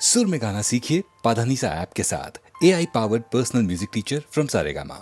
सुर में गाना सीखिए पाधानीसा ऐप के साथ। AI powered personal music teacher from Saregama.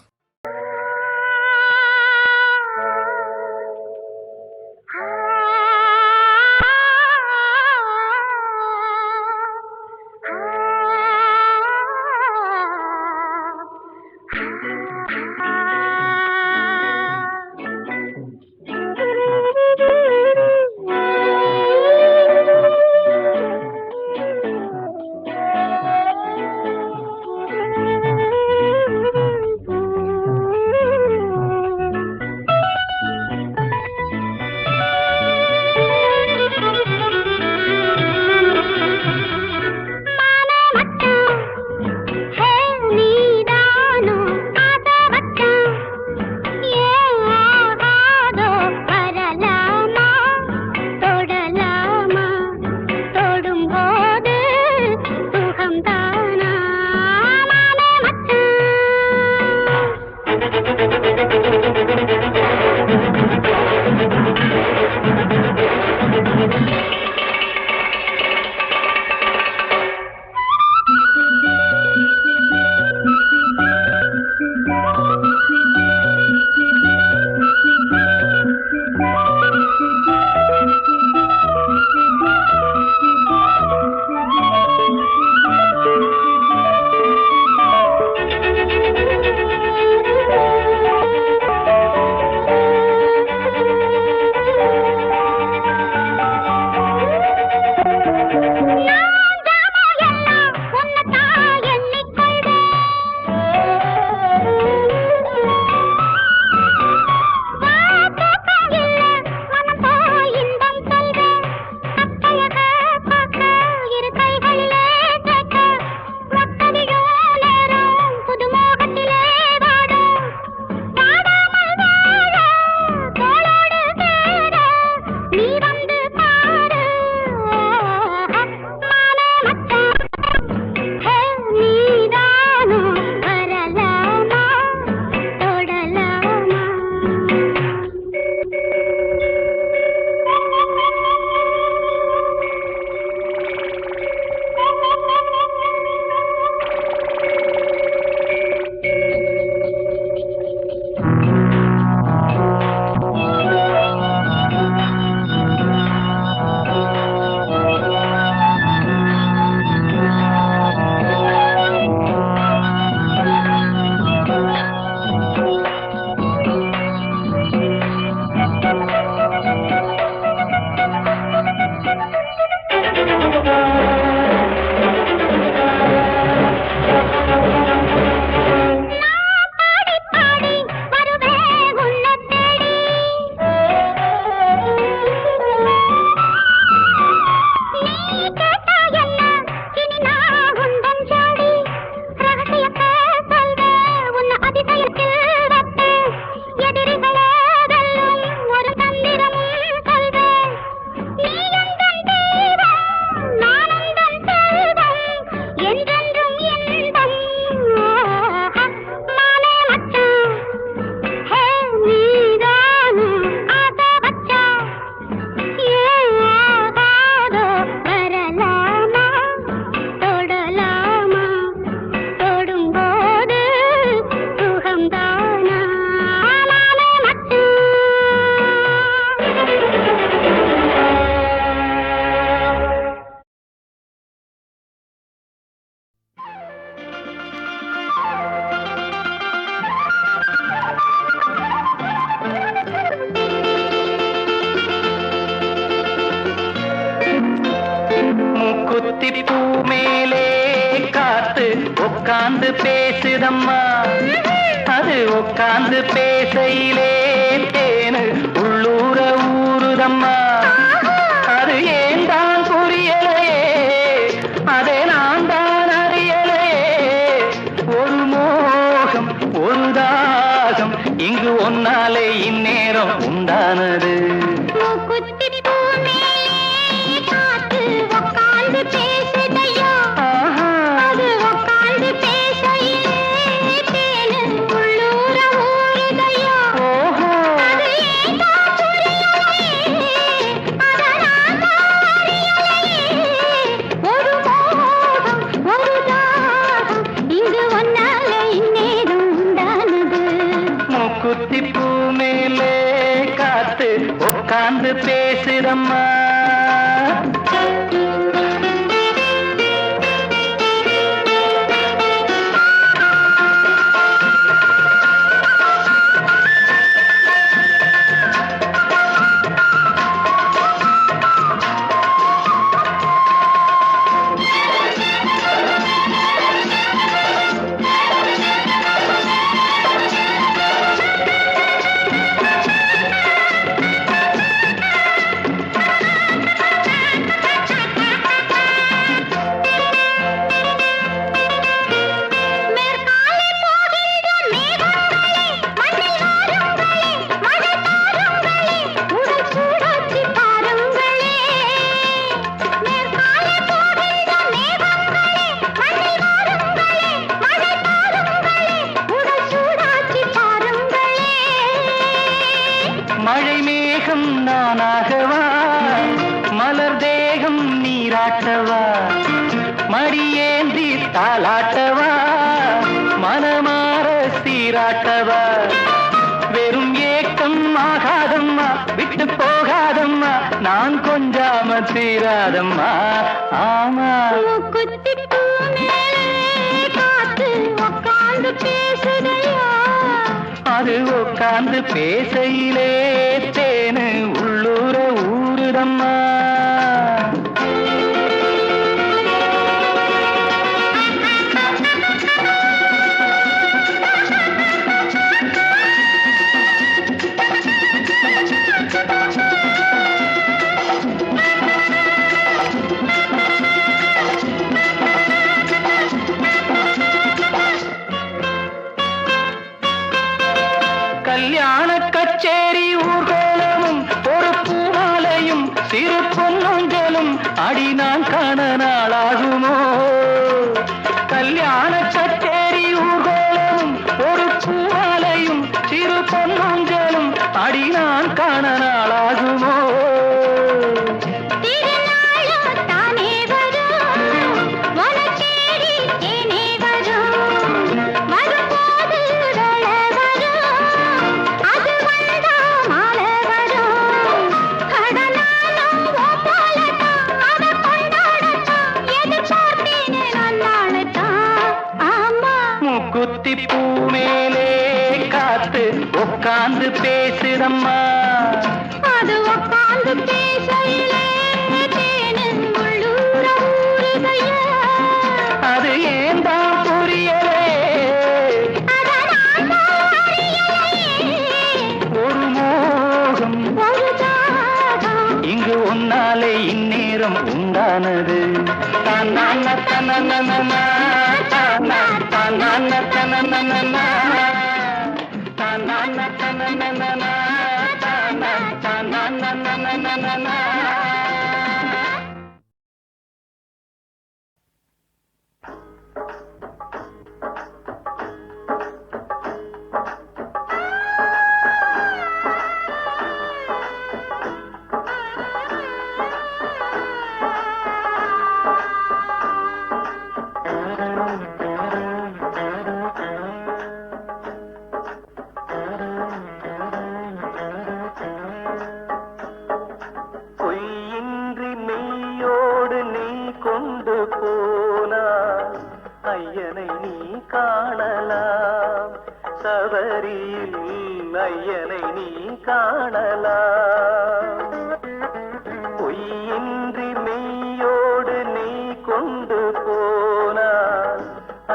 குத்திப்பூ மேலே காத்து உட்கார்ந்து பேசுதம்மா, அது உட்கார்ந்து பேசையிலே தேனு உள்ளூர ஊறுதம்மா. அது ஏன் தான் புரியலையே, அதை நான் தான் அறியலையே. ஒரு மோகம் ஒரு தாகம் இங்கு ஒன்னாலே இந்நேரம் உண்டானது. உட்கார்ந்து பேசுதம்மா. மழை மேகம் நானாகவா, மலர் தேகம் நீராட்டவா, மடியேந்தி தாலாட்டவா, மனமாற சீராட்டவா. வெறும் ஏக்கம் ஆகாதம்மா, விட்டு போகாதம்மா, நான் கொஞ்சாம தீராதம்மா. ஆமா அது உட்கார்ந்து பேசையிலே தேனு உள்ளூர ஊருதம்மா. கல்யாண கச்சேரி ஊர்கோலமும் ஒரு பூமாலையும் சிறு பொன்னொஞ்சலும் அடி நான் காண நாளாகுமோ. கல்யாண கச்சேரி ஊர்கோலமும் ஒரு பூமாலையும் சிறு பொன்னொஞ்சலும் அடி நான் காண நாளாகுமோ. குத்தி பூ மேலே காத்து உட்கார்ந்து பேசுதம்மா. அது உட்கார்ந்து பேசையிலே தேனின் உள்ளூர ஊறுதையா. அது ஏன் தான் புரியலே, ஒரு மோகம் ஒரு தாகம் இங்கு உன்னாலே இந்நேரம் உண்டானது. தன்னான தனனனனா, தன்னான தனனனனா, தன்னான தனனனனா, தன்னான. பொய்யின்றி மெய்யோடு நீ கொண்டு போனாய், ஐயனை நீ காணலாம். சபரியில் ஐயனை நீ காணலாம். பொய்யின்றி மெய்யோடு நீ கொண்டு போனாய்,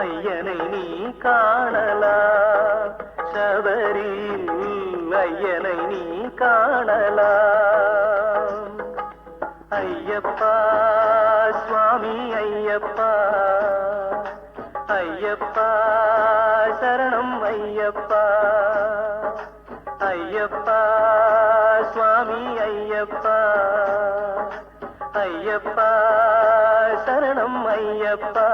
ஐயனை நீ காணலாம். சபரியில் ஐயனை நீ காணலாம். ஐயப்பா சுவாமி ஐயப்பா, ஐயப்பா சரணம் ஐயப்பா, ஐயப்பா சுவாமி ஐயப்பா, ஐயப்பா சரணம் ஐயப்பா.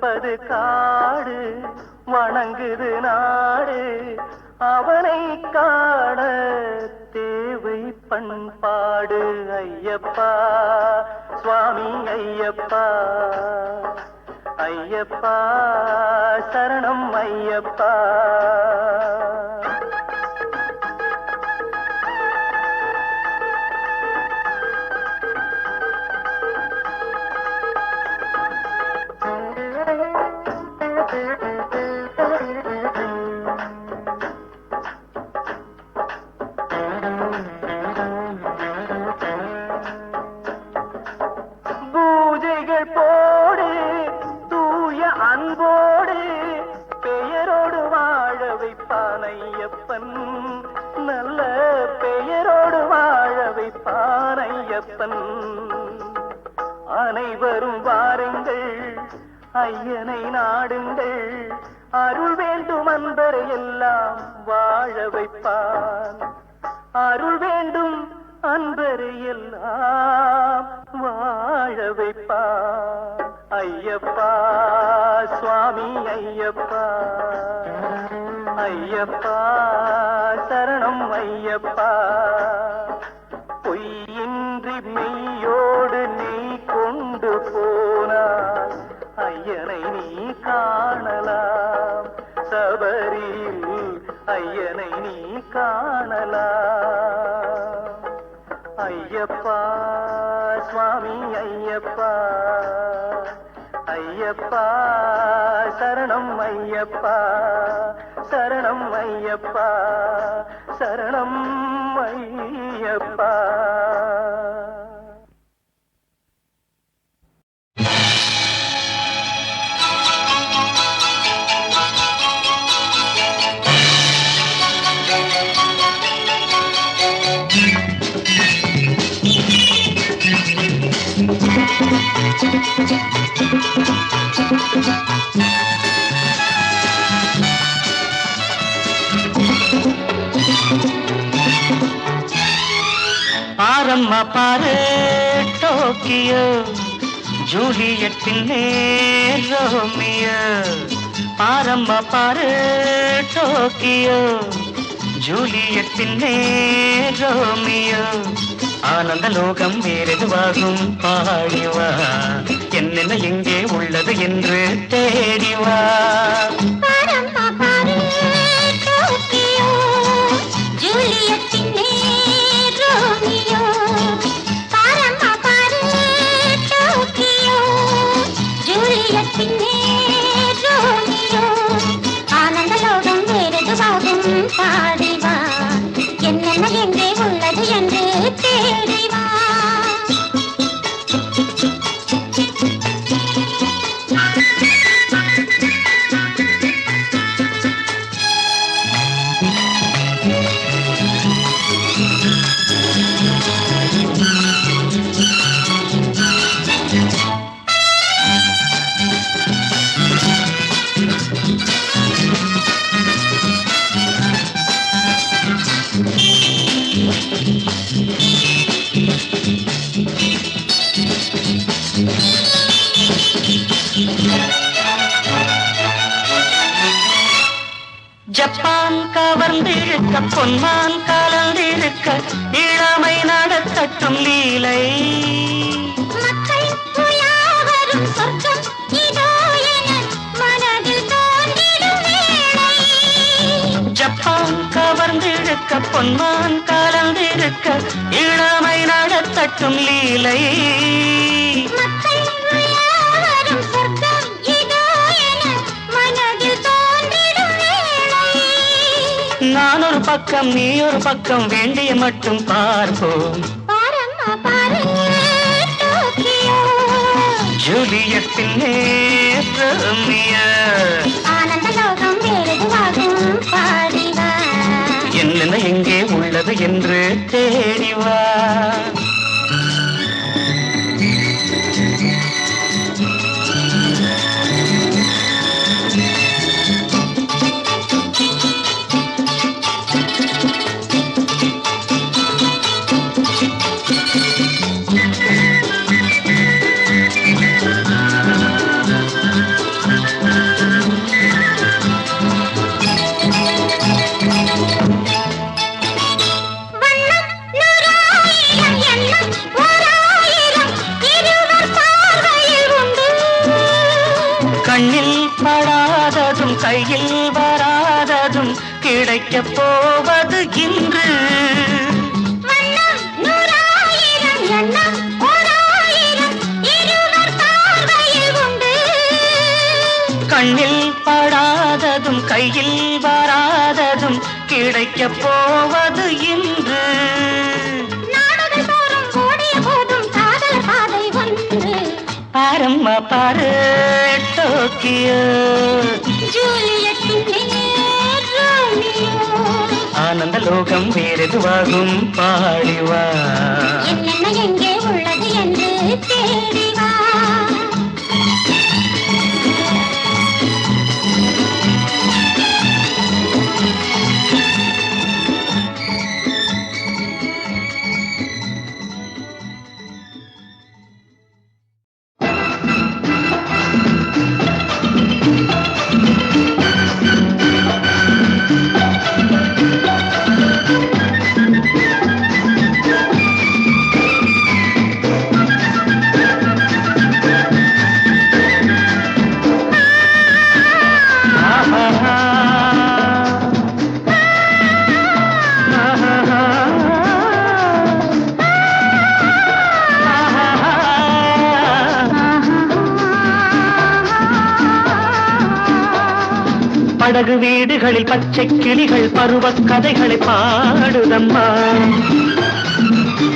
வெறுப்பது காடு வணங்குது நாடு அவனை காண தேவை பண்பாடு ஐயப்பா சுவாமி ஐயப்பா ஐயப்பா சரணம் ஐயப்பா பூஜைகள் போடு தூய அன்போடு பெயரோடு வாழ வைப்பான் ஐயப்பன் நல்ல பெயரோடு வாழ வைப்பான் ஐயப்பன் அனைவரும் வாருங்கள் ஐயனை நாடுங்கள் அருள் வேண்டும் அன்பரை எல்லாம் வாழ வைப்பான் அருள் வேண்டும் அன்பரை எல்லாம் வாழ வைப்பான் ஐயப்பா சுவாமி ஐயப்பா ஐயப்பா சரணம் ஐயப்பா பொய்யின்றி மெய்யோடு நீ கொண்டு போனாய் ஐயனை நீ காணலாம் சபரியில் ஐயனை நீ காணலாம் ஐயப்பா சுவாமி ஐயப்பா ஐயப்பா சரணம் ஐயப்பா சரணம் ஐயப்பா சரணம் ஐயப்பா பாரம்மா பாரு டோக்கியோ ஜூலியட்டின் ரோமியோ பாரம்மா பாரு டோக்கியோ ஜூலியட்டின் ரோமியோ ஆனந்த லோகம் வேறெதுவாகும் பாடிவா என்னென்ன எங்கே உள்ளது என்று தேடிவா ஆனந்த லோகம் வேறெதுவாகும் பாடிவா என்னென்ன எங்கே உள்ளது என்று தேடிவா ஜப்பான் கவர்ந்திருக்க பொன்மான் கலந்திருக்க இளமை நடத்தட்டும் லீலை மக்கள் யாவரும் சொர்க்கம் இதோ என மனதில் தோன்றிடும் வேளை ஜப்பான் கவர்ந்திருக்க பொன்மான் கலந்திருக்க இளமை நடத்தட்டும் லீலை மக்கள் யாவரும் சொர்க்கம் இதோ என மனதில் தோன்றிடும் வேளை நான் ஒரு பக்கம் நீ ஒரு பக்கம் வேண்டிய மட்டும் பார்ப்போம் பாரம்மா பாரு டோக்கியோ ஜூலியட்டின் ரோமியோ ஆனந்த லோகம் வேறெதுவாகும் பாடிவா என்னென்ன எங்கே உள்ளது என்று தேடிவா கண்ணில் படாததும் கையில் வராததும் கிடைக்கப் போவது இன்று. வண்ணம் நூறாயிரம் எண்ணம் ஓராயிரம் இருவர் பார்வையில் உண்டு. கண்ணில் படாததும் கையில் வராததும் கிடைக்கப் போவது இன்று. நாடுகள் தோறும் ஓடிய போதும் காதல் பாதை ஒன்று. பாரம்மா பாரு டோக்கியோ, ஜூலியட்டின் நேர் ரோமியோ. ஆனந்த லோகம் வேறெதுவாகும் பாடிவா. என்னென்ன எங்கே உள்ளது என்று தேடி வா. படகு வீடுகளில் பச்சை கிளிகள் பருவக் கதைகளை பாடுதம்மா.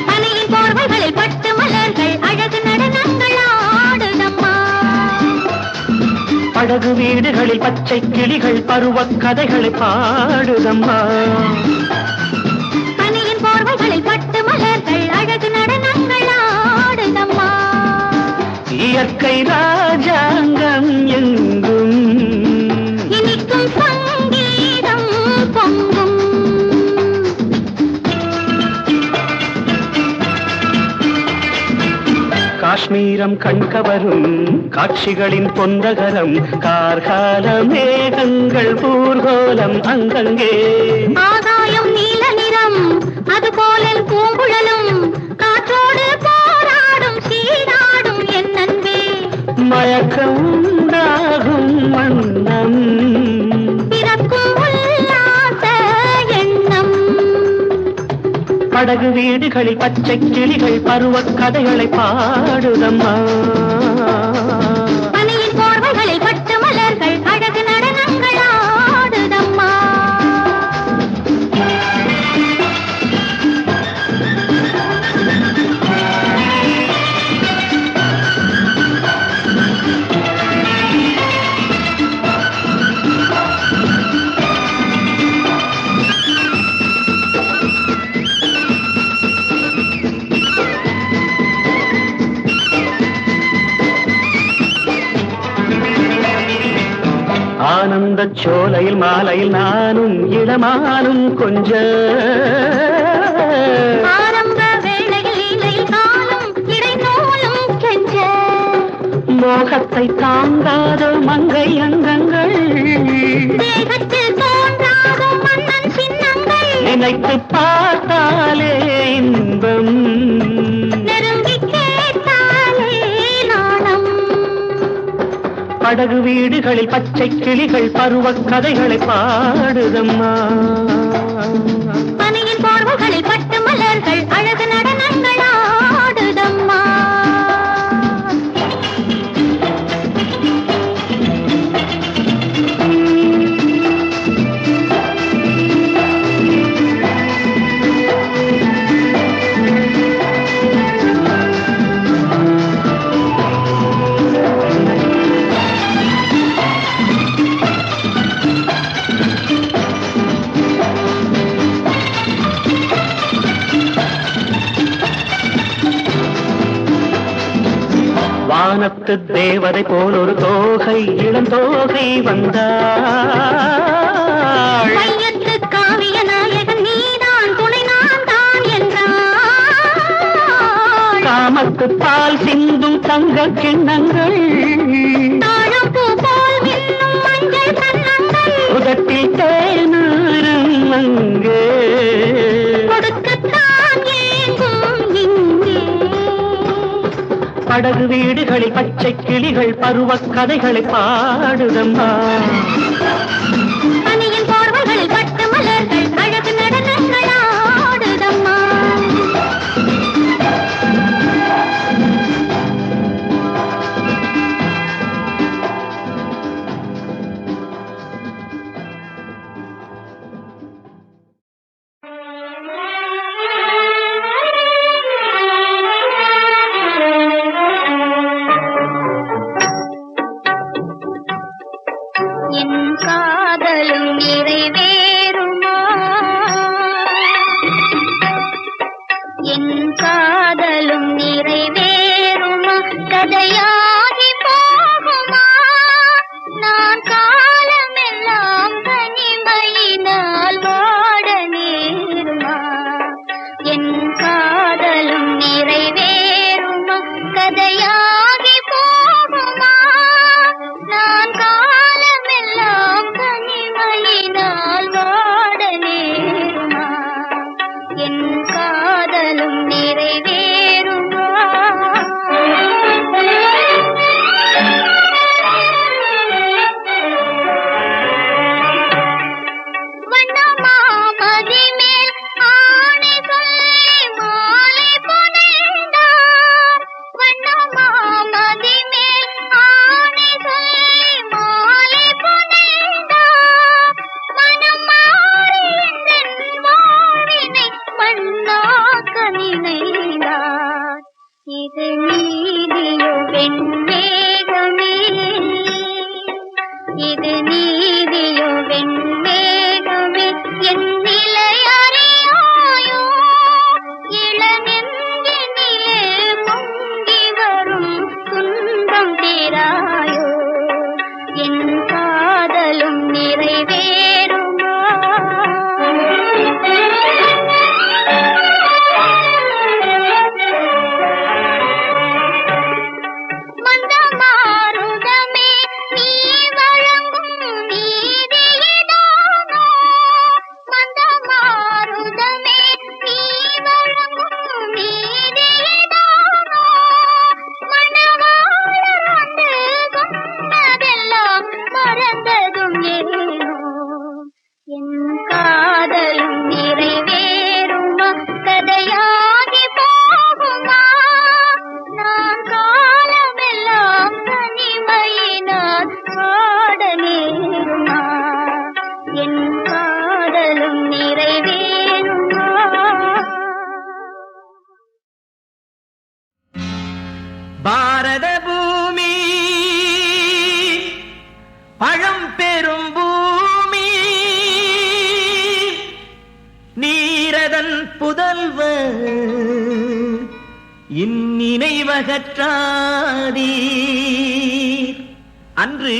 பனையின் போர்வைகளில் பட்டு மலர்கள் அழகு நடனங்கள் ஆடுதம்மா. படகு வீடுகளில் பச்சை கிளிகள் பருவக் கதைகளை பாடுதம்மா. பனையின் போர்வைகளில் பட்டு மலர்கள் அழகு நடனங்கள் ஆடுதம்மா. இயற்கை ராஜாங்கம் எங்கும் இனிக்கும் சங்கீதம் பொங்கும். காஷ்மீரம் கண்கவரும் காட்சிகளின் பொந்தகரம், கார்கால மேகங்கள் ஊர்கோலம் அங்கங்கே. ஆகாயம் நீல நிறம் அதுபோல பூங்குழலும் காற்றோடு போராடும் சீராடும் என் அன்பே. மயக்கம் உண்டாகும் வண்ணம் பிறக்கும் உல்லாச எண்ணம். படகு வீடுகளில் பச்சை கிளிகள் பருவக் கதைகளை பாடுதம்மா. பனையின் போர்வைகளில் பட்டு மலர்கள் அழகு நடனங்கள் ஆடுதம்மா. ஆனந்த சோலையில் மாலையில் நானும் இளமானும் கொஞ்ச ஆரம்ப வேளையில் இலையில் காலும் இடைநூலும் கெஞ்ச. மோகத்தை தாங்காத மங்கை அங்கங்கள் தேகத்தில் தோன்றாத மன்னன் சின்னங்கள் நினைத்து பார்த்தாலே இன்பம். நெருங்கி கேட்டாலே நாணம். படகு வீடுகளில் பச்சை கிளிகள் பருவக் கதைகளை பாடுதம்மா. பனையின் போர்வைகளில் பட்டு மலர்கள் அழகு நடனங்கள் ஆடுதம்மா. வானத்து தேவதை போல் ஒரு தோகை இளந்தோகை வந்தாள். மையத்து காவிய நாயகன் நீதான் துணை நான் தான் என்றாள். காமத்து பால் சிந்தும் தங்க கிண்ணங்கள் தாழம்பூ போல் மின்னும் மஞ்சள் கன்னங்கள் உதட்டில் தேனூரும் அங்கே. கொடுக்கத்தான் ஏங்கும் இங்கே. படகு வீடுகளில் பச்சை கிளிகள் பருவ கதைகளை பாடுதம்மா. பனியின் போர்வைகளில் பட்டு மலர்கள் அழகு நடனங்கள் ஆடுதம்மா. என் காதலும் நிறைவேறுமா, என் காதலும் நிறைவேறுமா, கதையாகி போகுமா, நான் காலமெல்லாம் தனிமையினால் வாட நேருமா. என் காதலும் நிறைவேறுமா, கதையாகி போகுமா, நான் காலமெல்லாம் தனிமையினால் வாட நேருமா. என் காதலும் நிறைவேறுமா. வண்ணமாமதி மேல் ஆணை சொல்லி மாலை புனைந்தார். வண்ணமாமதி மேல் ஆணை சொல்லி மாலை புனைந்தார். மனம் மாறி எந்தன் வாழ்வினை மண்ணாக்க நினைந்தார். இது நீதியோ வெண்மேகமே, இது நீதியோ வெண்மேகமே, என் நிலை அறியாயோ, இளநெஞ்சினிலே பொங்கி வரும் துன்பம் தீராயோ. என் காதலும் நிறைவேறுமா. மந்தமாருதமே நீ வழங்கும் நீதியிதானோ, மந்தமாருதமே நீ வழங்கும் நீதியிதானோ, மணவாளர் வந்து சொன்னதெல்லாம் மறந்ததும் ஏனோ. என் காதலும் நிறைவேறுமா, கதையாகி போகுமா, நான் காலமெல்லாம் தனிமையினால் வாட நேருமா. என் காதலும் நிறைவேறுமா. பாரத பூமி பழம் பெரும் பூமி, நீரதன் புதல்வர் இந்நினைவகற்றாதீர். அன்று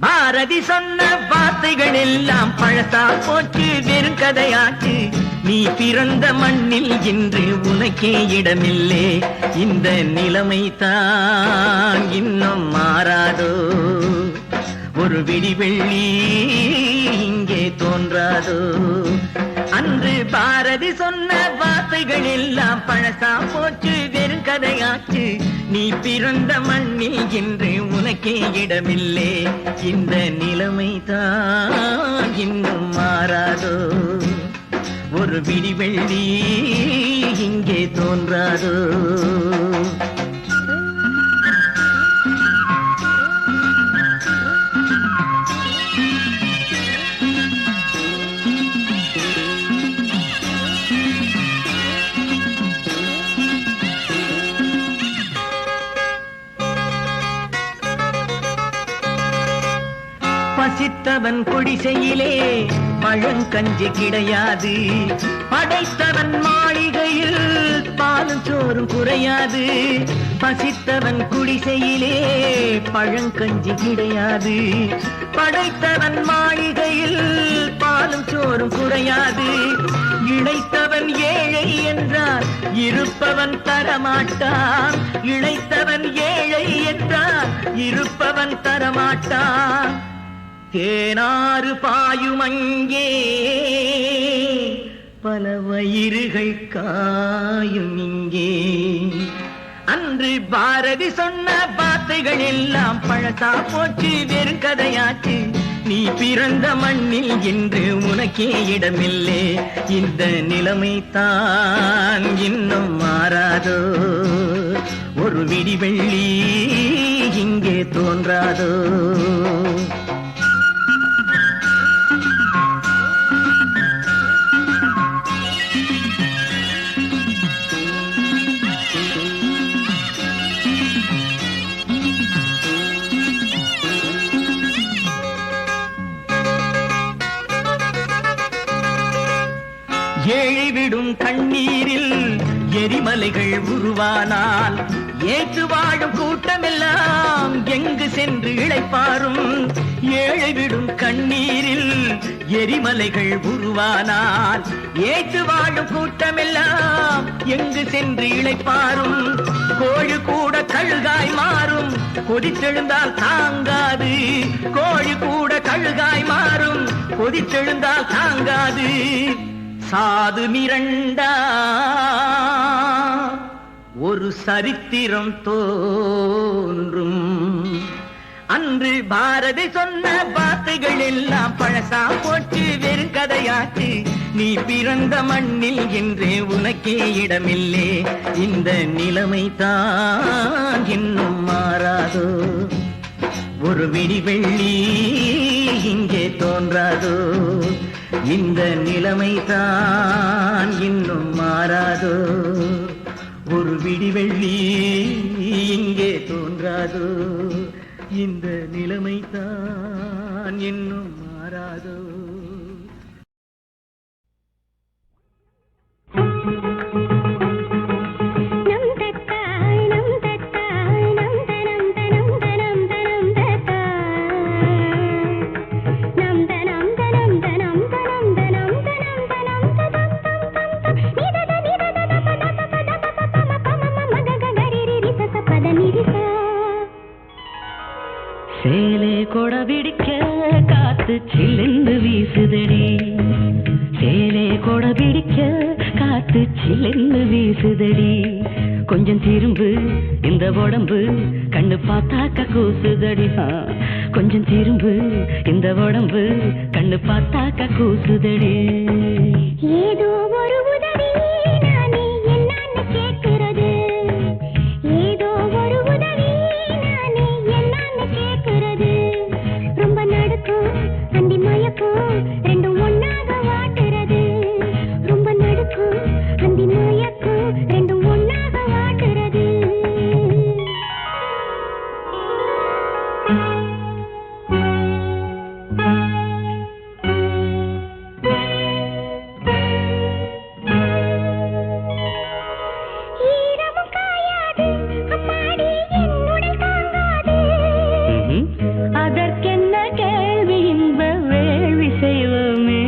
பாரதி சொன்ன வார்த்தைகள் எல்லாம் பழசா போச்சு, வெறும் கதையாச்சு. நீ பிறந்த மண்ணில் இன்று உனக்கே இடமில்லே. இந்த நிலைமை தான் இன்னும் மாறாதோ, ஒரு விடிவெள்ளி இங்கே தோன்றாதோ. அன்று பாரதி சொன்ன வார்த்தைகள் எல்லாம் பழசா போச்சு, வெறும் கதையாச்சு. நீ பிறந்த மண்ணில் இன்று உனக்கே இடமில்லே. இந்த நிலைமை தான் இன்னும் மாறாதோ, ஒரு விடிவெள்ளி இங்கே தோன்றாதோ. பசித்தவன் குடிசையிலே பழங்கஞ்சி கிடையாது, படைத்தவன் மாளிகையில் பாலும் சோறும் குறையாது. பசித்தவன் குடிசையிலே பழங்கஞ்சி கிடையாது, படைத்தவன் மாளிகையில் பாலும் சோறும் குறையாது. இழைத்தவன் ஏழை என்றால் இருப்பவன் தரமாட்டான், இழைத்தவன் ஏழை என்றால் இருப்பவன் தரமாட்டான். தேனாறு பாயும் அங்கே பல வயிறுகள் காயும் இங்கே, அந்த அன்று பாரதி சொன்ன வார்த்தைகள் எல்லாம் பழசா போச்சு, வெறும் கதையாச்சு. நீ பிறந்த மண்ணில் என்று உனக்கே இடமில்லை. இந்த நிலைமை தான் இன்னும் மாறாதோ, ஒரு விடிவெள்ளி இங்கே தோன்றாதோ. ஏழை விடும் கண்ணீரில் எரிமலைகள் உருவானால் ஏற்று வாழும் கூட்டமெல்லாம் எங்கு சென்று இளைப்பாரும். ஏழை விடும் கண்ணீரில் எரிமலைகள் உருவானால் ஏற்று வாழும் கூட்டமெல்லாம் எங்கு சென்று இளைப்பாரும். கோழி கூட கழுகாய் மாறும், கொதித்தெழுந்தால் தாங்காது. கோழி கூட கழுகாய் மாறும், கொதித்தெழுந்தால் தாங்காது. சாது மிரண்டா ஒரு சரித்திரம் தோன்றும். அன்று பாரதி சொன்ன வார்த்தைகள் எல்லாம் பழசா போச்சு, வெறும் கதையாச்சு. நீ பிறந்த மண்ணில் என்றே உனக்கே இடமில்லை. இந்த நிலைமை தான் இன்னும் மாறாதோ, ஒரு விடிவெள்ளி இங்கே தோன்றாதோ. இந்த நிலைமை தான் இன்னும் மாறாதோ, ஒரு விடிவெள்ளி இங்கே தோன்றாதோ. இந்த நிலைமை தான் இன்னும் மாறாதோ. சேலே கொட பிடிக்க காத்து சில்லென்று வீசுதடி. சேலே கொட பிடிக்க காத்து சில்லென்று வீசுதடி. கொஞ்சம் திரும்பு இந்த உடம்பு கண்ணு பார்த்தாக்க கூசுதடி. கொஞ்சம் திரும்பு இந்த உடம்பு கண்ணு பார்த்தாக்க கூசுதடி. ஏதோ ஒரு உதவி நானே என்னன்னு கேட்கிறது. ஏதோ ஒரு உதவி நானே என்னன்னு கேட்கிறது. ரொம்ப நடுக்கும் அந்தி மயக்கும் ரெண்டும் ஒன்னாக வாட்டுறது. ரொம்ப நடுக்கும் அந்தி மயக்கும் ரெண்டும் ஒன்னாக வாட்டுறது. அதற்கென்ன கேள்வி இன்ப வேள்வி செய்வோமே.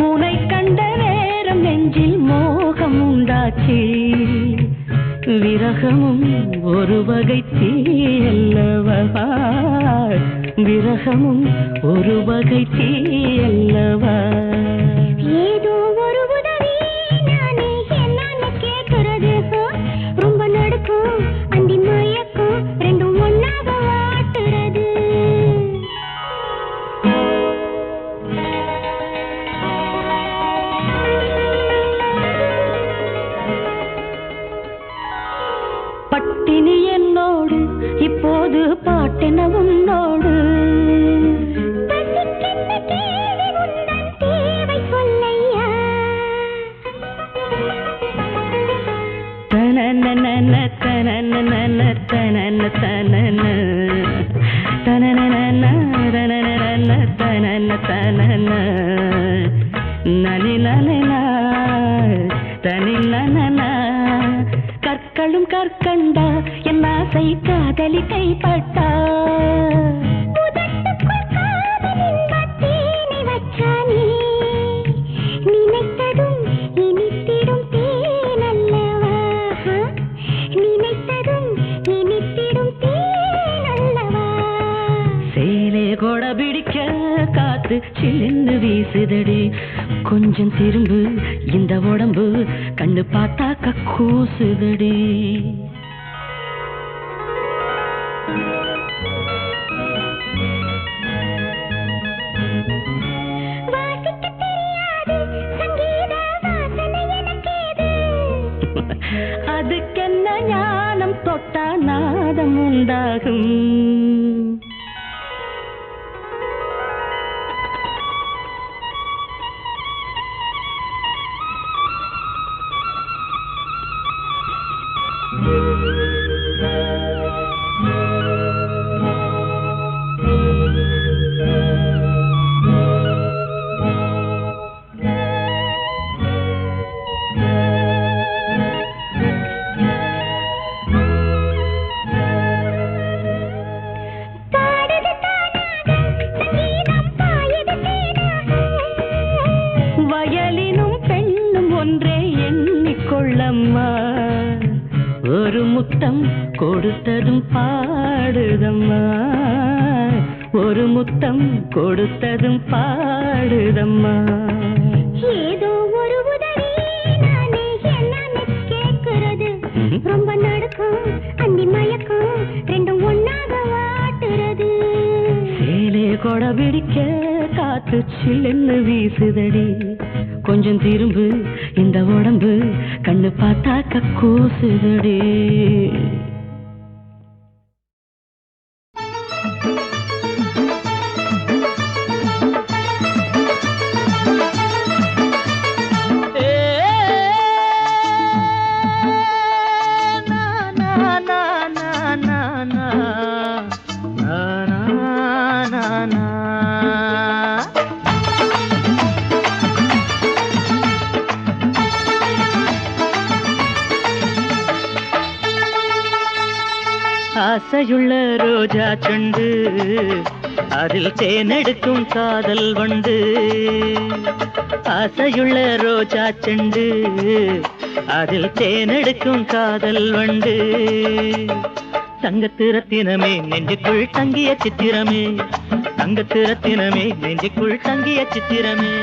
உனை கண்ட நேரம் நெஞ்சில் மோகம் உண்டாச்சு. விரகமும் ஒரு வகை தீயல்லவா, விரகமும் ஒரு வகை தீயல்லவா. ஏதோ ஒரு உதவி நானே என்னன்னு கேட்கிறது. ரொம்ப நடுக்கும் அந்தி மயக்கும் ரெண்டும் ஒன்னாக வாட்டுறது. பட்டினி என்னோடு இப்போது பாட்டென உன்னோடு. பசிக்கின்ற கேள்வி உந்தன் தேவை சொல்லையா. தனனனன தனனனன தனன தனன தனனனன தனனனன தனன தனன நனினனன தனினனன. கற்களும் கற்கண்டா என் ஆசை காதலி கைப்பட்டா. உதட்டுக்குள் காதலின் பத்தீனி வச்சானே. சில்லுன்னு வீசுதடி கொஞ்சம் திரும்பு இந்த உடம்பு கண்ணு பார்த்தாக்க கூசுதடி அதுக்கென்ன ஞானம் தொட்டா நாதம் உண்டாகும் ஒரு முத்தம் கொடுத்ததும் பாடுதம்மா ஒரு முத்தம் கொடுத்ததும் பாடுதம்மா ஏதோ ஒரு உதவி நானே என்னன்னு கேட்கிறது ரொம்ப நடக்கும் அந்தி மயக்கம் ரெண்டும் ஒன்னாக வாட்டுறது சேலே கொடை பிடிக்க காத்து சில்லுன்னு வீசுதடி கொஞ்சம் திரும்பு இந்த உடம்பு கண்ணு பார்த்தாக்க கூசுதடி ஆசையுள்ள ரோஜா செண்டு அதில் தேனெடுக்கும் காதல் வண்டு ஆசையுள்ள ரோஜா செண்டு அதில் தேனெடுக்கும் காதல் வண்டு தங்கத்து ரத்தினமே நெஞ்சுக்குள் தங்கிய சித்திரமே தங்கத்து ரத்தினமே நெஞ்சுக்குள் தங்கிய சித்திரமே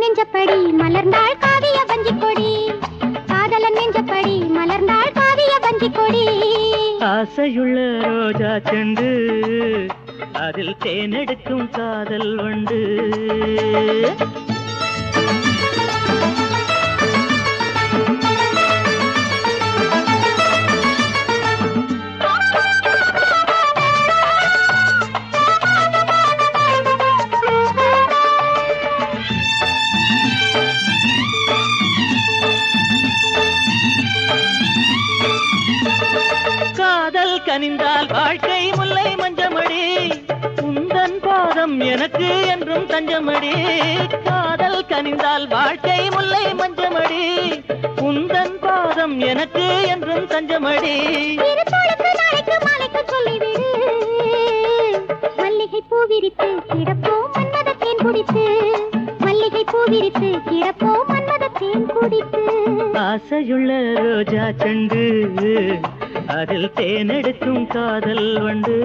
நெஞ்சப்படி மலர்ந்தாள் காவிய வஞ்சி கொடி காதலன் நெஞ்சப்படி மலர்ந்தாள் காவிய வஞ்சி கொடி ஆசையுள்ள ரோஜா செண்டு அதில் தேனெடுக்கும் காதல் வண்டு கனிந்தால் வாழ்க்கை முல்லை மஞ்சமடி உந்தன் பாதம் எனக்கு என்றும் தஞ்சமடி காதல் கனிந்தால் வாழ்க்கை முல்லை மஞ்சமடி உந்தன் பாதம் எனக்கு என்றும் தஞ்சமடி மல்லிகை பூ விரித்து கிடப்போம் மன்மத தேன் குடித்து மல்லிகை பூ விரித்து கிடப்போம் மன்மத தேன் குடித்து ஆசையுள்ள ரோஜா செண்டு அதில் தேனெடுக்கும் காதல் வண்டு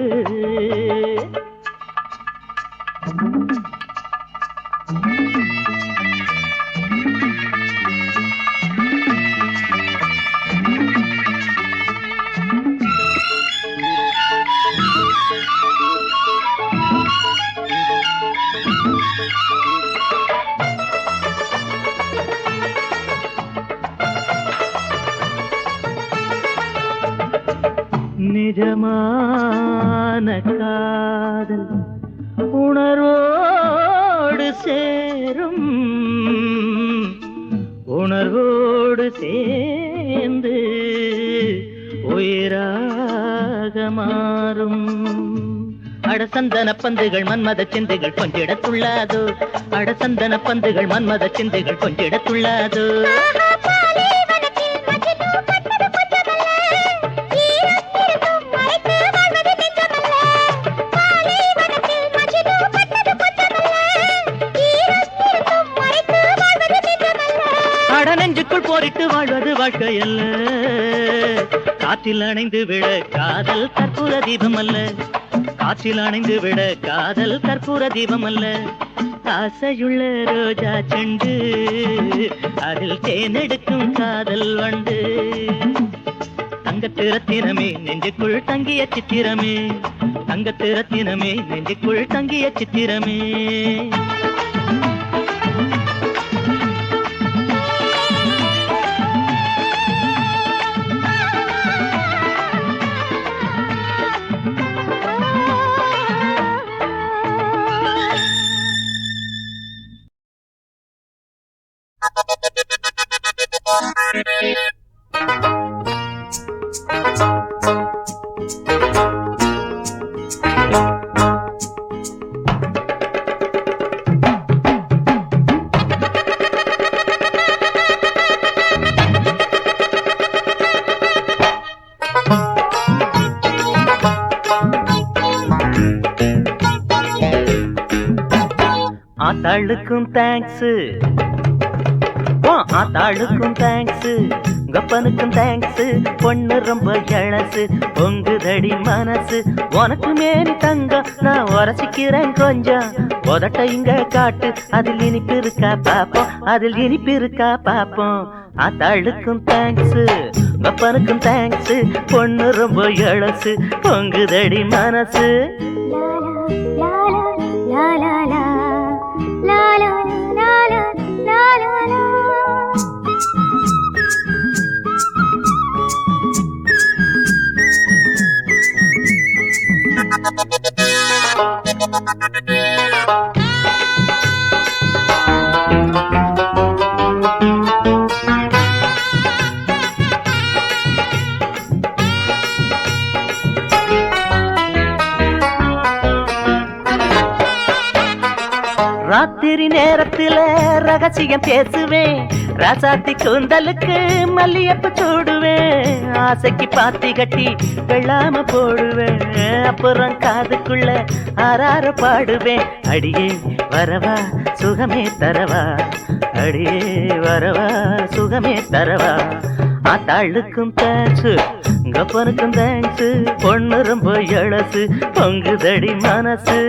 நிஜமான காதல் உணர்வோடு சேரும் உணர்வோடு சேர்ந்து உயிராக மாறும் அடசந்தன பந்துகள் மன்மத சிந்துகள் கொஞ்சிடத்துள்ளாதோ அடசந்தன பந்துகள் மன்மத சிந்துகள் கொஞ்சிடத்துள்ளாதோ நெஞ்சுக்குள் போரிட்டு வாழ்வது வாழ்க்கையல்ல காற்றில் அணைந்து விட காதல் கற்பூர தீபம் அல்ல, காற்றில் அணைந்து விட காதல் கற்பூர தீபம் அல்ல. ஆசையுள்ள ரோஜா செண்டு அதில் தேனெடுக்கும் காதல் வண்டு. தங்கத்து ரத்தினமே நெஞ்சுக்குள் தங்கிய சித்திரமே, தங்கத்து ரத்தினமே நெஞ்சுக்குள் தங்கிய சித்திரமே. ஆத்தாளுக்கும் தேங்க்ஸ், ஆத்தாளுக்கும் தேங்க்ஸ், கப்பனுக்கும் தேங்க்ஸ். பொண்ணு ரொம்ப இளசு, பொங்குதடி மனசு. உனக்கு மேரி தங்கம், நான் உரசிக்கிறேன் கொஞ்சம். உதட்ட இங்க காட்டு, அதில் இனிப்பு இருக்கா பாப்போம், அதில் இனிப்பு இருக்கா பாப்போம். ஆத்தாளுக்கும் தேங்க்ஸ், கப்பனுக்கும் தேங்க்ஸ். பொண்ணு ரொம்ப இளசு, பொங்குதடி மனசு. ராத்திரி நேரத்துல ரகசியம் பேசுவேன், ராசாத்தி கூந்தலுக்கு மல்லியப்ப சூடுவேன். ஆசைக்கு பாத்தி கட்டி வெள்ளாம போடுவேன், அப்புறம் காதுக்குள்ள ஆறார பாடுவேன். அடியே வரவா சுகமே தரவா, அடியே வரவா சுகமே தரவா. ஆத்தாளுக்கும் தேங்க்ஸ், கப்பனுக்கும் தேங்க்ஸ். பொண்ணு ரொம்ப இளசு, பொங்குதடி மனசு.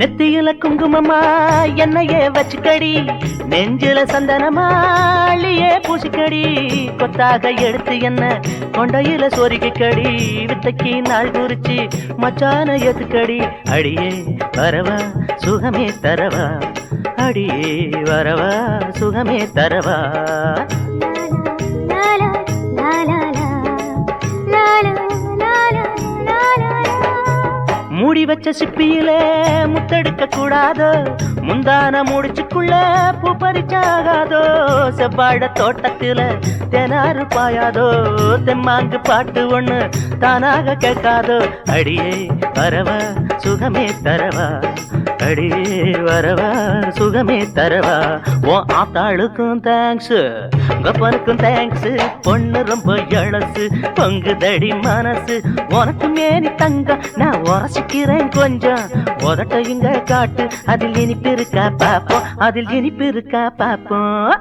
நெத்தியில குங்குமமா என்னையே வச்சுக்கடி, நெஞ்சில சந்தனமா அள்ளியே பூசிக்கடி. கொத்தாக எடுத்து என்ன கொண்டையில சொருகிக்கடி, வித்தைக்கு நாள் குறிச்சு மச்சான எதுக்கடி. அடியே வரவா சுகமே தரவா, அடியே வரவா சுகமே தரவா. மூடி வச்ச சிப்பியிலே முத்தெடுக்க கூடாதோ, முந்தான முடிச்சுக்குள்ள பூ பறிச்சாகாதோ. செவ்வாழ தோட்டத்தில தெனாறு பாயாதோ, தெம்மாங்கு பாட்டு ஒண்ணு தானாக கேட்காதோ. அடியே வரவா சுகமே தரவா, அடியே வரவா சுகமே தரவா. ஓ ஆத்தாளுக்கும் தேங்க்ஸ், கப்பனுக்கும் தேங்க்ஸ். பொண்ணு ரொம்ப இளசு, பொங்குதடி மனசு. உனக்கு மேனி தங்கம், நான் உரசிக்கிறேன் கொஞ்சம். உதட்ட இங்க காட்டு, அதில் இனிப்பு இருக்கா பாப்போம், அதில் இனிப்பு இருக்கா பாப்போம்.